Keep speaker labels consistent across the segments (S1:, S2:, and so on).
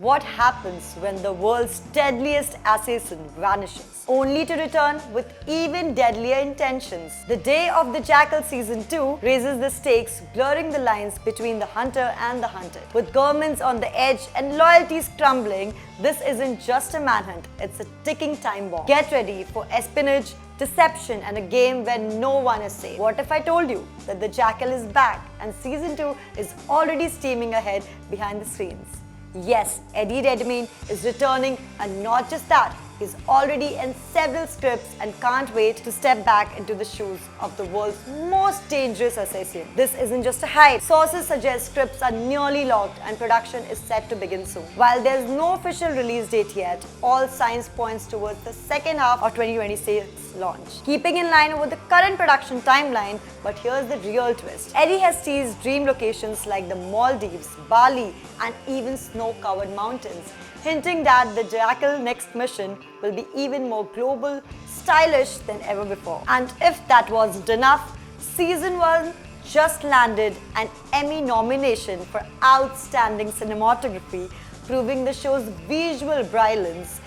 S1: What happens when the world's deadliest assassin vanishes, only to return with even deadlier intentions? The Day of the Jackal Season 2 raises the stakes, blurring the lines between the hunter and the hunted. With governments on the edge and loyalties crumbling, this isn't just a manhunt, it's a ticking time bomb. Get ready for espionage, deception, and a game where no one is safe. What if I told you that the Jackal is back and Season 2 is already steaming ahead behind the screens? Yes, Eddie Redmayne is returning, and not just that, he's already in several scripts and can't wait to step back into the shoes of the world's most dangerous assassin. This isn't just a hype. Sources suggest scripts are nearly locked and production is set to begin soon. While there's no official release date yet, all signs points towards the second half of 2026 launch, keeping in line with the current production timeline. But here's the real twist. Eddie has teased dream locations like the Maldives, Bali, and even snow-covered mountains, hinting that the Jackal next mission will be even more global, stylish than ever before. And if that wasn't enough, Season 1 just landed an Emmy nomination for Outstanding Cinematography, proving the show's visual brilliance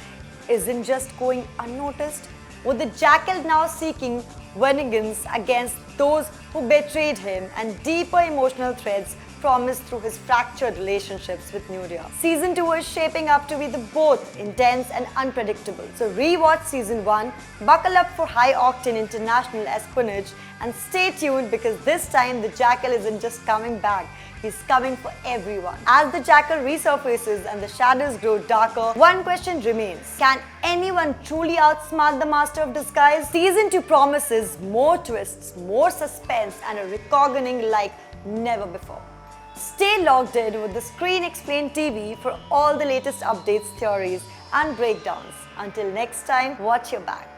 S1: isn't just going unnoticed, with the Jackal now seeking vengeance against those who betrayed him and deeper emotional threads promised through his fractured relationships with Nuria. Season 2 is shaping up to be both intense and unpredictable. So rewatch Season 1, buckle up for high-octane international espionage, and stay tuned because this time the Jackal isn't just coming back, he's coming for everyone. As the Jackal resurfaces and the shadows grow darker, one question remains. Can anyone truly outsmart the Master of Disguise? Season 2 promises more twists, more suspense, and a reckoning like never before. Stay logged in with the Screen Explained TV for all the latest updates, theories, and breakdowns. Until next time, watch your back.